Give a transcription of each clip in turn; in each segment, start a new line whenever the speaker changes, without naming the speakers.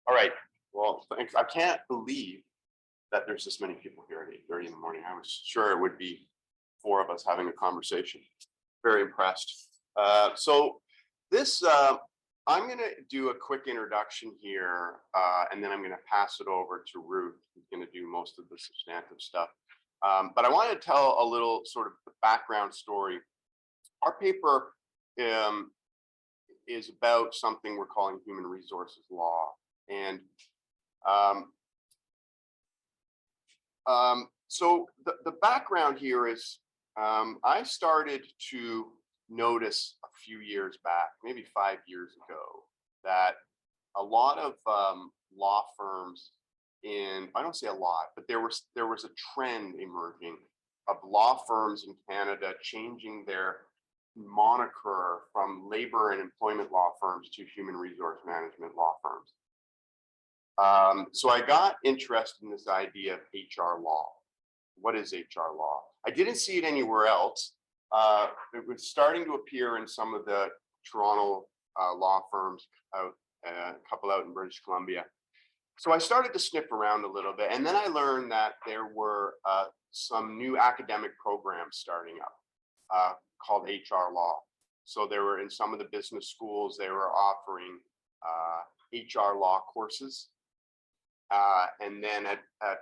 All right. Well, thanks. I can't believe that there's this many people here at 8:30 in the morning. I was sure it would be four of us having a conversation. Very impressed. So this, I'm going to do a quick introduction here, and then I'm going to pass it over to Ruth, who's going to do most of the substantive stuff. But I want to tell a little sort of background story. Our paper is about something we're calling human resources law. And so the background here is I started to notice a few years back, maybe 5 years ago, that a lot of law firms I don't say a lot, but there was a trend emerging of law firms in Canada changing their moniker from labor and employment law firms to human resource management law firms. So I got interested in this idea of HR law. What is HR law? I didn't see it anywhere else. It was starting to appear in some of the Toronto law firms, a couple out in British Columbia. So I started to sniff around a little bit, and then I learned that there were some new academic programs starting up called HR law. So there were, in some of the business schools, they were offering HR law courses. And then at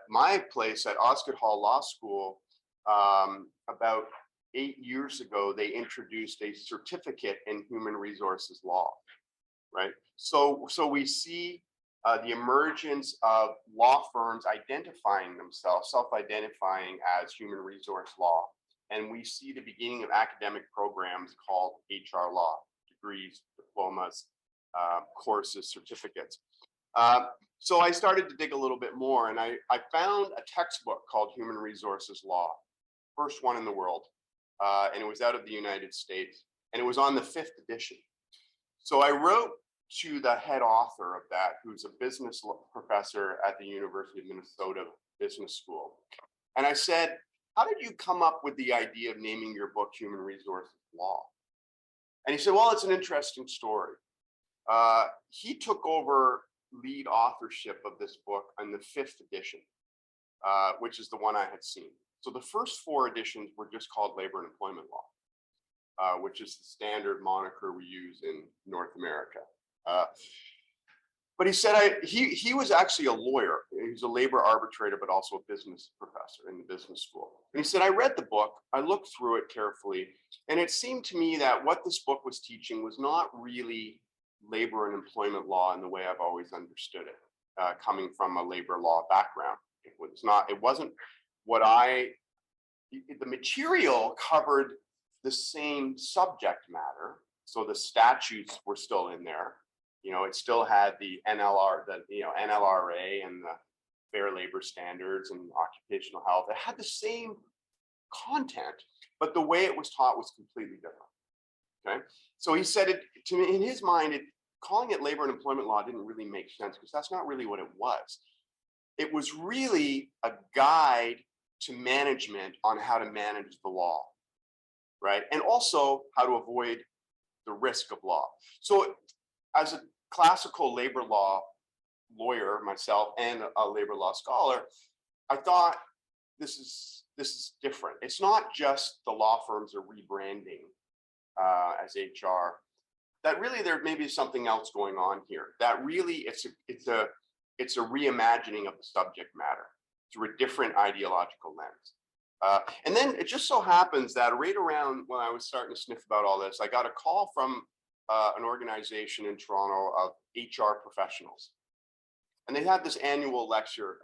my place at Osgoode Hall Law School, about 8 years ago, they introduced a certificate in human resources law, right? So we see the emergence of law firms identifying themselves, self-identifying as human resource law. And we see the beginning of academic programs called HR law, degrees, diplomas, courses, certificates. So I started to dig a little bit more, and I found a textbook called Human Resources Law, first one in the world, and it was out of the United States, and it was on the 5th edition. So I wrote to the head author of that, who's a business professor at the University of Minnesota Business School, and I said, how did you come up with the idea of naming your book Human Resources Law? And he said, well, it's an interesting story. He took over lead authorship of this book on the 5th edition, which is the one I had seen. So the first 4 editions were just called Labor and Employment Law, which is the standard moniker we use in North America. But he said he was actually a lawyer. He was a labor arbitrator, but also a business professor in the business school. And he said, I read the book, I looked through it carefully, and it seemed to me that what this book was teaching was not really labor and employment law in the way I've always understood it, coming from a labor law background. It wasn't what the material covered the same subject matter. So the statutes were still in there. You know, it still had the NLRA and the Fair Labor Standards and occupational health. It had the same content, but the way it was taught was completely different. Okay, so he said it to me, in his mind, calling it labor and employment law didn't really make sense, because that's not really what it was. It was really a guide to management on how to manage the law, right? And also how to avoid the risk of law. So as a classical labor law lawyer myself and a labor law scholar, I thought this is different. It's not just the law firms are rebranding as HR. That really there may be something else going on here. That really it's a reimagining of the subject matter through a different ideological lens. And then it just so happens that right around when I was starting to sniff about all this, I got a call from an organization in Toronto of HR professionals. And they had this annual lecture,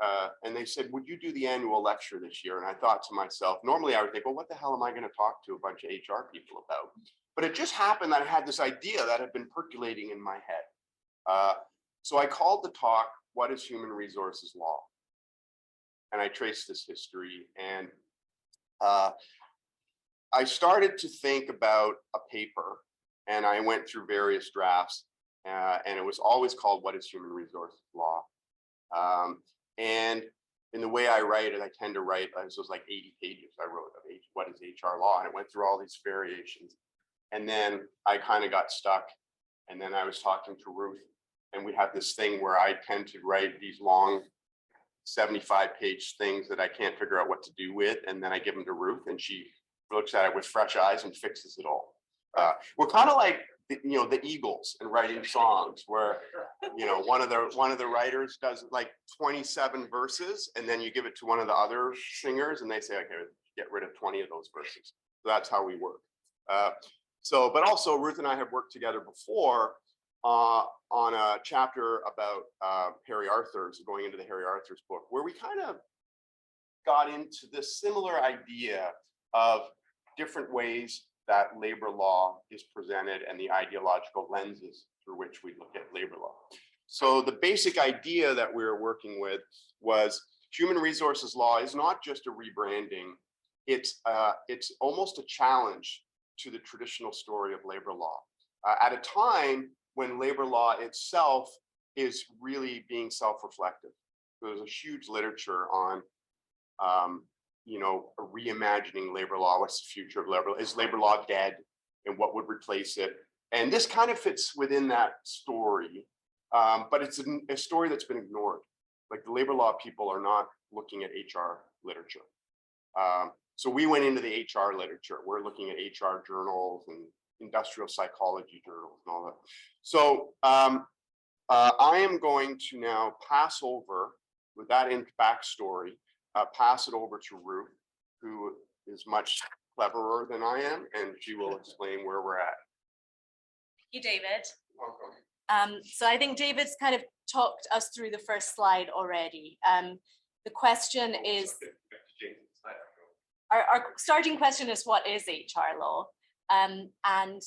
and they said, would you do the annual lecture this year? And I thought to myself, normally I would think, well, what the hell am I going to talk to a bunch of HR people about? But it just happened that I had this idea that had been percolating in my head. So I called the talk, What is Human Resources Law? And I traced this history, and I started to think about a paper, and I went through various drafts, and it was always called What is Human Resources Law? And in the way I write it, I tend to write, this was like 80 pages I wrote of what is HR law, and it went through all these variations. And then I kind of got stuck, and then I was talking to Ruth, And we have this thing where I tend to write these long 75-page things that I can't figure out what to do with. And then I give them to Ruth and she looks at it with fresh eyes and fixes it all. We're kind of like, the Eagles in writing songs where, one of the writers does like 27 verses and then you give it to one of the other singers and they say, okay, get rid of 20 of those verses. So that's how we work. But also Ruth and I have worked together before on a chapter about Harry Arthur's, going into the Harry Arthur's book, where we kind of got into this similar idea of different ways that labor law is presented and the ideological lenses through which we look at labor law. So the basic idea that we were working with was human resources law is not just a rebranding, it's almost a challenge to the traditional story of labor law. At a time when labor law itself is really being self-reflective. There's a huge literature on reimagining labor law. What's the future of labor law? Is labor law dead? And what would replace it? And this kind of fits within that story, but it's a story that's been ignored. Like the labor law people are not looking at HR literature. So we went into the HR literature. We're looking at HR journals and industrial psychology journals and all that. So I am going to now pass over, with that in backstory, pass it over to Ruth, who is much cleverer than I am, and she will explain where we're at.
Thank you, David.
Welcome.
So I think David's kind of talked us through the first slide already. The question is, our starting question is, what is HR law? And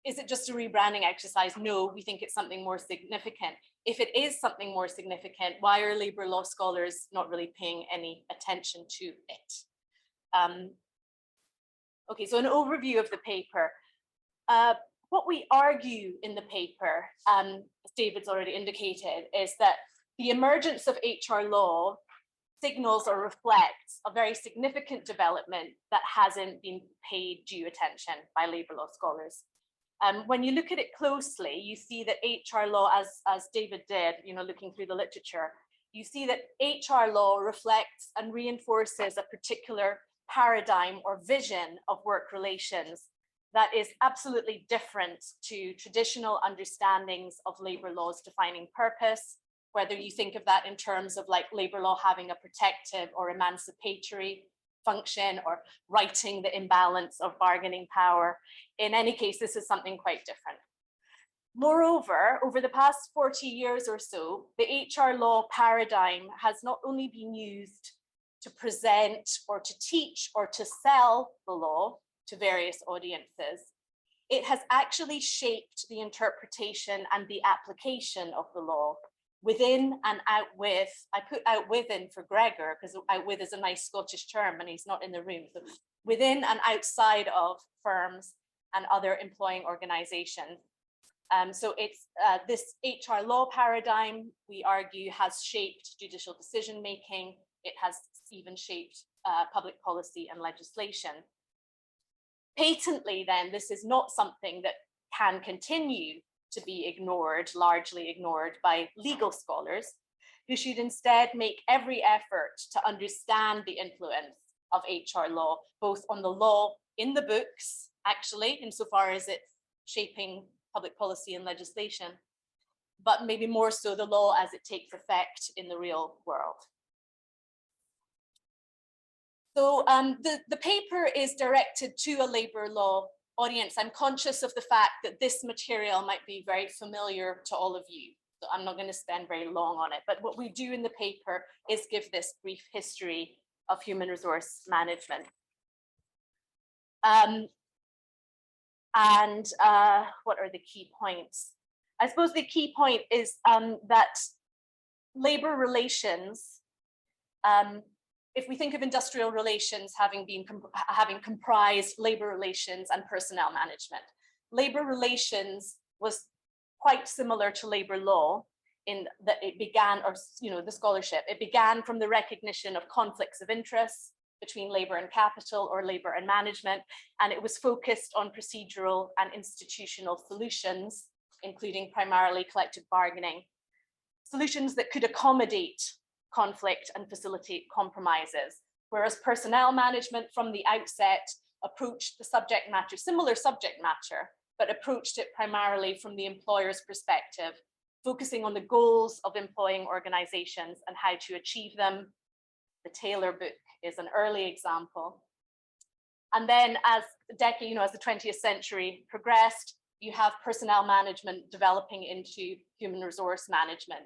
is it just a rebranding exercise? No, we think it's something more significant. If it is something more significant, why are labor law scholars not really paying any attention to it? Okay, so an overview of the paper. What we argue in the paper, as David's already indicated, is that the emergence of HR law signals or reflects a very significant development that hasn't been paid due attention by labor law scholars. When you look at it closely, you see that HR law, as David did, looking through the literature, you see that HR law reflects and reinforces a particular paradigm or vision of work relations that is absolutely different to traditional understandings of labor laws defining purpose, whether you think of that in terms of like labor law having a protective or emancipatory function or righting the imbalance of bargaining power. In any case, this is something quite different. Moreover, over the past 40 years or so, the HR law paradigm has not only been used to present or to teach or to sell the law to various audiences, it has actually shaped the interpretation and the application of the law within and out with. I put out with in for Gregor because out with is a nice Scottish term and he's not in the room. So within and outside of firms and other employing organizations. So it's this HR law paradigm, we argue, has shaped judicial decision making. It has even shaped public policy and legislation. Patently, then, this is not something that can continue to be ignored, largely ignored by legal scholars, who should instead make every effort to understand the influence of HR law, both on the law in the books, actually, insofar as it's shaping public policy and legislation, but maybe more so the law as it takes effect in the real world. So the paper is directed to a labor law audience. I'm conscious of the fact that this material might be very familiar to all of you, so I'm not going to spend very long on it. But what we do in the paper is give this brief history of human resource management. What are the key points? I suppose the key point is that labor relations, if we think of industrial relations having comprised labor relations and personnel management, labor relations was quite similar to labor law in that it began, or the scholarship, it began from the recognition of conflicts of interest between labor and capital or labor and management, and it was focused on procedural and institutional solutions including primarily collective bargaining. Solutions that could accommodate conflict and facilitate compromises, whereas personnel management from the outset approached the subject matter, similar subject matter, but approached it primarily from the employer's perspective, focusing on the goals of employing organizations and how to achieve them. The Taylor book is an early example. And then as the decade, as the 20th century progressed, you have personnel management developing into human resource management.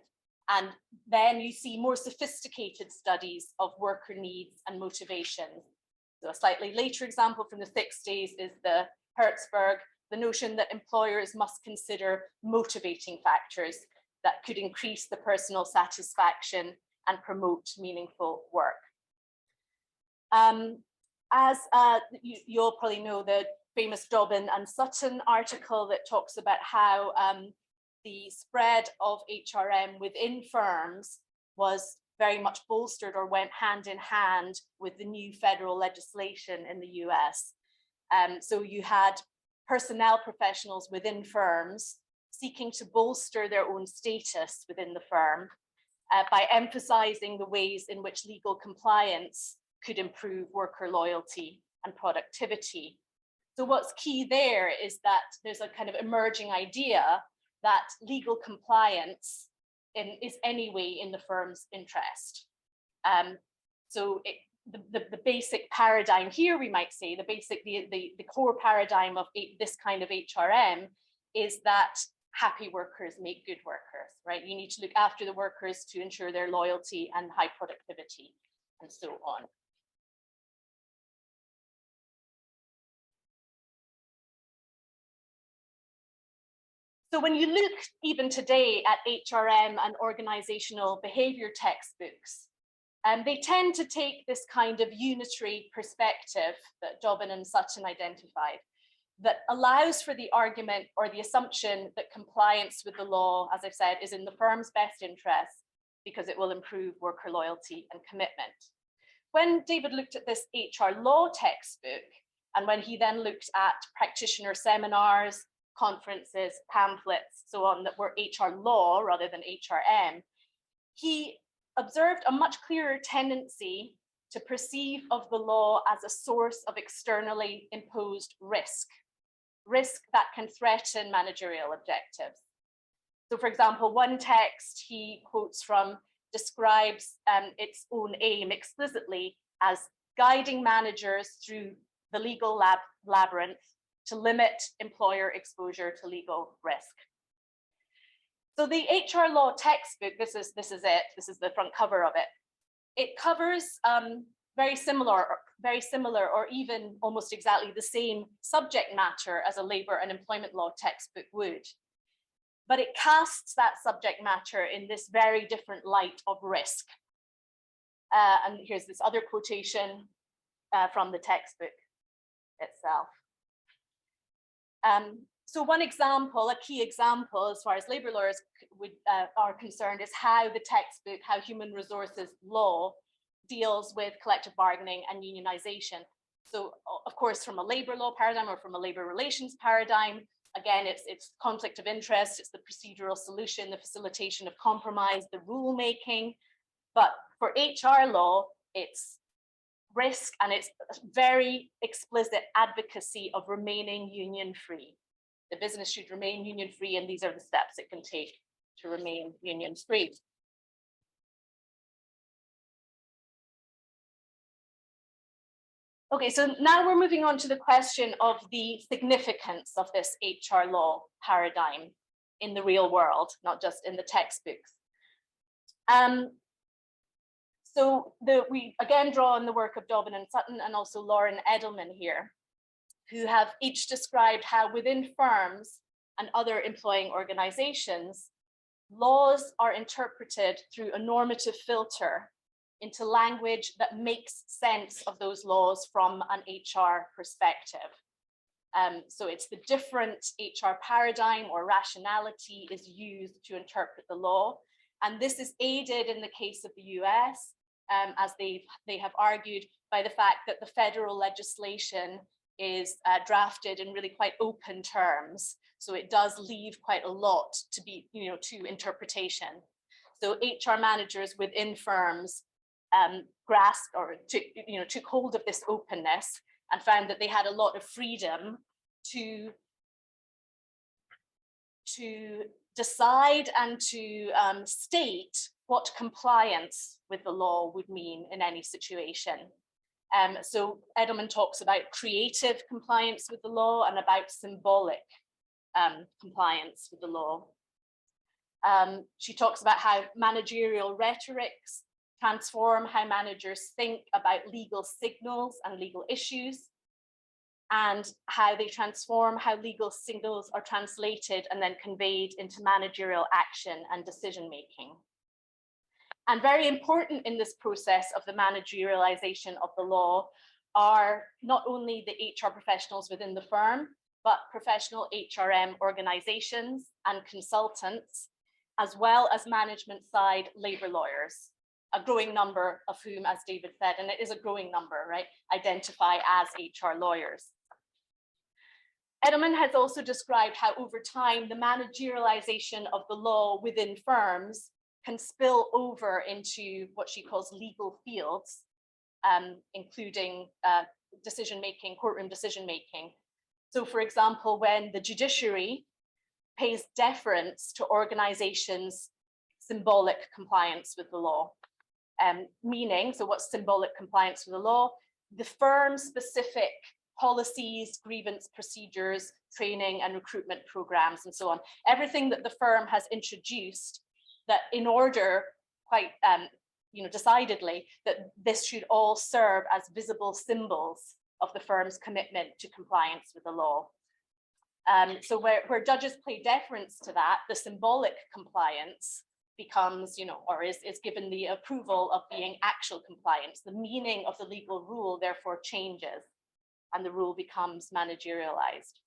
And then you see more sophisticated studies of worker needs and motivations. So a slightly later example from the 60s is the Hertzberg, the notion that employers must consider motivating factors that could increase the personal satisfaction and promote meaningful work. As you'll probably know the famous Dobbin and Sutton article that talks about how the spread of HRM within firms was very much bolstered or went hand in hand with the new federal legislation in the US. So you had personnel professionals within firms seeking to bolster their own status within the firm by emphasizing the ways in which legal compliance could improve worker loyalty and productivity. So what's key there is that there's a kind of emerging idea that legal compliance is anyway in the firm's interest. So the basic paradigm here, we might say, the core paradigm of this kind of HRM is that happy workers make good workers, right? You need to look after the workers to ensure their loyalty and high productivity and so on. So when you look even today at HRM and organizational behavior textbooks, they tend to take this kind of unitary perspective that Dobbin and Sutton identified that allows for the argument or the assumption that compliance with the law, as I've said, is in the firm's best interest because it will improve worker loyalty and commitment. When David looked at this HR law textbook, and when he then looked at practitioner seminars, conferences, pamphlets, so on, that were HR law rather than HRM, he observed a much clearer tendency to perceive of the law as a source of externally imposed risk that can threaten managerial objectives. So for example, one text he quotes from describes its own aim explicitly as guiding managers through the legal labyrinth to limit employer exposure to legal risk. So the HR law textbook, this is it. This is the front cover of it. It covers very similar or even almost exactly the same subject matter as a labor and employment law textbook would. But it casts that subject matter in this very different light of risk. And here's this other quotation from the textbook itself. So one example, a key example as far as labor lawyers are concerned is how the textbook, how human resources law deals with collective bargaining and unionization. So of course, from a labor law paradigm or from a labor relations paradigm, again, it's conflict of interest, it's the procedural solution, the facilitation of compromise, the rulemaking. But for HR law, it's risk and it's very explicit advocacy of remaining union-free. The business should remain union-free, and these are the steps it can take to remain union-free. Okay, so now we're moving on to the question of the significance of this HR law paradigm in the real world, not just in the textbooks. So we again draw on the work of Dobbin and Sutton and also Lauren Edelman here, who have each described how within firms and other employing organizations, laws are interpreted through a normative filter into language that makes sense of those laws from an HR perspective. So it's the different HR paradigm or rationality is used to interpret the law. And this is aided in the case of the US, as they have argued, by the fact that the federal legislation is drafted in really quite open terms. So it does leave quite a lot to be, to interpretation. So HR managers within firms grasped or took hold of this openness and found that they had a lot of freedom to decide and to state what compliance with the law would mean in any situation. So Edelman talks about creative compliance with the law and about symbolic compliance with the law. She talks about how managerial rhetorics transform how managers think about legal signals and legal issues, and how they transform how legal signals are translated and then conveyed into managerial action and decision making. And very important in this process of the managerialization of the law are not only the HR professionals within the firm, but professional HRM organizations and consultants, as well as management side labor lawyers, a growing number of whom, as David said, and it is a growing number, right, identify as HR lawyers. Edelman has also described how over time, the managerialization of the law within firms can spill over into what she calls legal fields, including decision-making, courtroom decision-making. So for example, when the judiciary pays deference to organizations' symbolic compliance with the law, meaning, so what's symbolic compliance with the law? The firm-specific policies, grievance procedures, training and recruitment programs, and so on. Everything that the firm has introduced that in order, quite decidedly, that this should all serve as visible symbols of the firm's commitment to compliance with the law. So where judges pay deference to that, the symbolic compliance becomes, or is given the approval of being actual compliance. The meaning of the legal rule therefore changes and the rule becomes managerialized.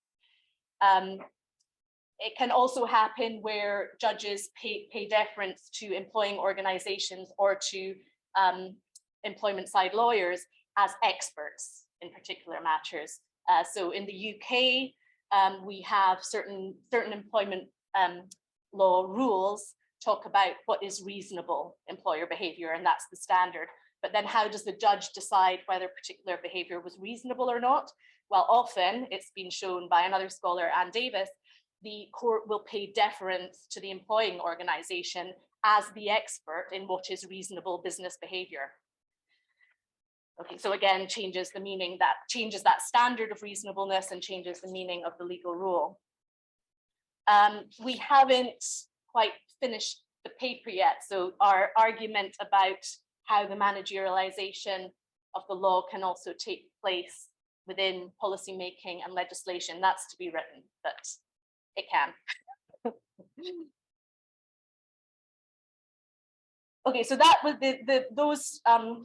It can also happen where judges pay deference to employing organizations or to employment side lawyers as experts in particular matters. So in the UK, we have certain employment law rules talk about what is reasonable employer behavior, and that's the standard. But then how does the judge decide whether particular behavior was reasonable or not? Well, often it's been shown by another scholar, Ann Davis, the court will pay deference to the employing organization as the expert in what is reasonable business behavior. Okay, so again, changes the meaning, that changes that standard of reasonableness and changes the meaning of the legal rule. We haven't quite finished the paper yet, so our argument about how the managerialization of the law can also take place within policy making and legislation, that's to be written, but it can. Okay, so that was those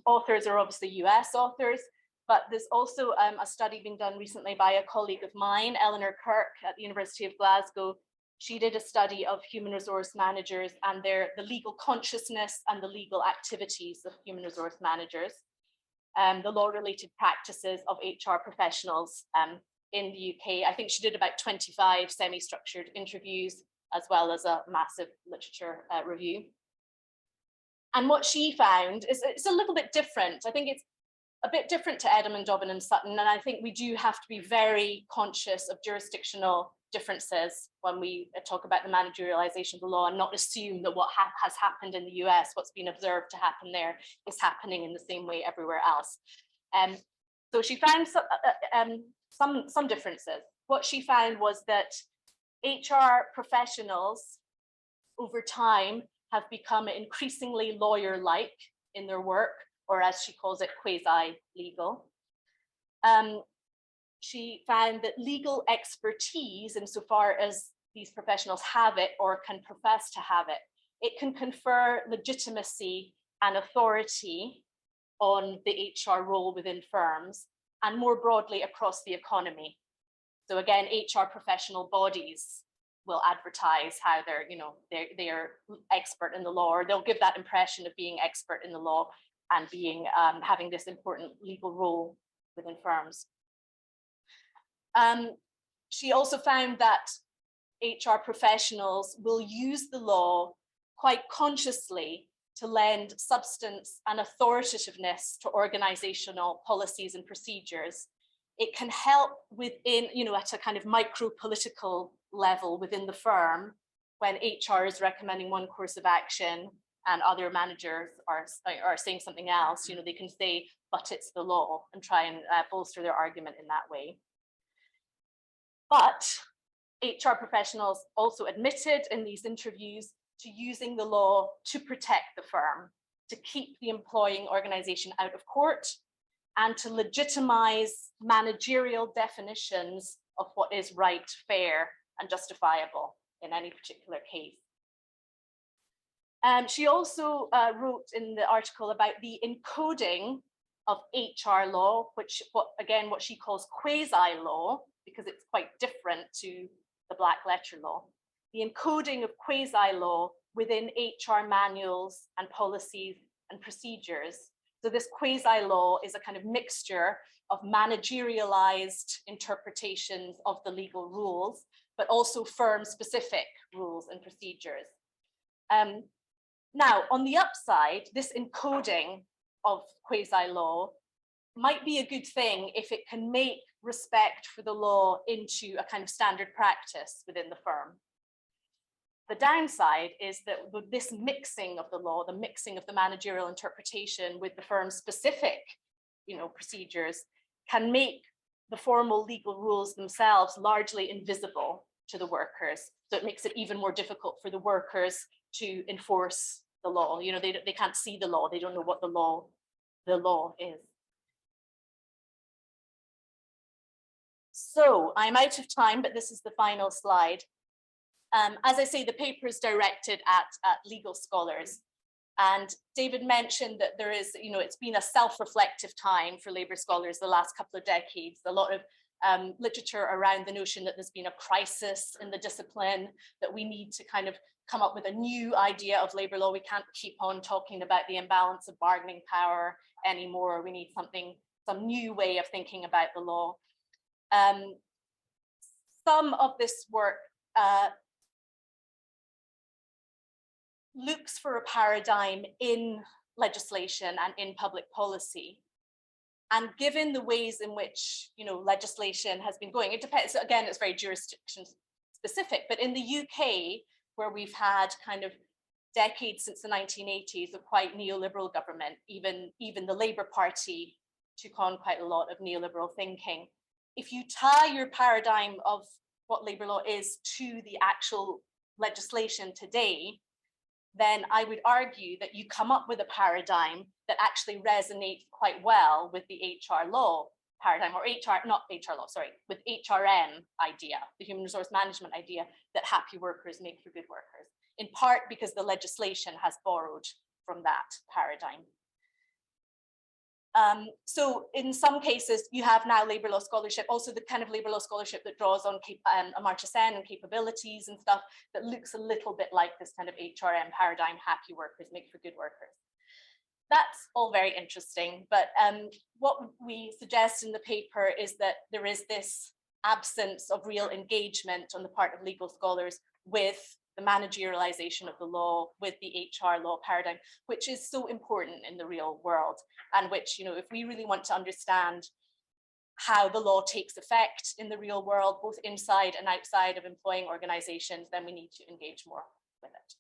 authors are obviously US authors, but there's also a study being done recently by a colleague of mine, Eleanor Kirk at the University of Glasgow. She did a study of human resource managers and the legal consciousness and the legal activities of human resource managers, the law-related practices of HR professionals in the UK. I think she did about 25 semi-structured interviews, as well as a massive literature review. And what she found is it's a little bit different. I think it's a bit different to Edelman, Dobbin and Sutton, and I think we do have to be very conscious of jurisdictional differences when we talk about the managerialization of the law and not assume that what has happened in the US, what's been observed to happen there, is happening in the same way everywhere else. So she found some differences. What she found was that HR professionals over time have become increasingly lawyer-like in their work, or as she calls it, quasi-legal. She found that legal expertise, insofar as these professionals have it or can profess to have it, it can confer legitimacy and authority on the HR role within firms and more broadly across the economy. So again, HR professional bodies will advertise how they're expert in the law, or they'll give that impression of being expert in the law and being having this important legal role within firms. She also found that HR professionals will use the law quite consciously to lend substance and authoritativeness to organizational policies and procedures. It can help within, at a kind of micro-political level within the firm when HR is recommending one course of action and other managers are saying something else. They can say, but it's the law, and try and bolster their argument in that way. But HR professionals also admitted in these interviews to using the law to protect the firm, to keep the employing organization out of court, and to legitimize managerial definitions of what is right, fair, and justifiable in any particular case. She also wrote in the article about the encoding of HR law, what she calls quasi-law, because it's quite different to the black letter law. The encoding of quasi-law within HR manuals and policies and procedures. So this quasi-law is a kind of mixture of managerialized interpretations of the legal rules, but also firm-specific rules and procedures. Now, on the upside, this encoding of quasi-law might be a good thing if it can make respect for the law into a kind of standard practice within the firm. The downside is that this mixing of the law, the mixing of the managerial interpretation with the firm's specific, procedures, can make the formal legal rules themselves largely invisible to the workers. So it makes it even more difficult for the workers to enforce the law. They can't see the law. They don't know what the law is. So I'm out of time, but this is the final slide. As I say, the paper is directed at legal scholars. And David mentioned that there is, it's been a self-reflective time for labour scholars the last couple of decades. A lot of literature around the notion that there's been a crisis in the discipline, that we need to kind of come up with a new idea of labour law. We can't keep on talking about the imbalance of bargaining power anymore. We need some new way of thinking about the law. Some of this work looks for a paradigm in legislation and in public policy. And given the ways in which legislation has been going, it depends, again, it's very jurisdiction specific, but in the UK, where we've had kind of decades since the 1980s of quite neoliberal government, even the Labour Party took on quite a lot of neoliberal thinking. If you tie your paradigm of what labour law is to the actual legislation today, then I would argue that you come up with a paradigm that actually resonates quite well with the HR law paradigm, or with HRM idea, the human resource management idea, that happy workers make for good workers, in part because the legislation has borrowed from that paradigm. So in some cases, you have now labour law scholarship, also the kind of labour law scholarship that draws on Amartya Sen and capabilities and stuff, that looks a little bit like this kind of HRM paradigm, happy workers make for good workers. That's all very interesting, but what we suggest in the paper is that there is this absence of real engagement on the part of legal scholars with the managerialization of the law, with the HR law paradigm, which is so important in the real world, and which, if we really want to understand how the law takes effect in the real world, both inside and outside of employing organizations, then we need to engage more with it.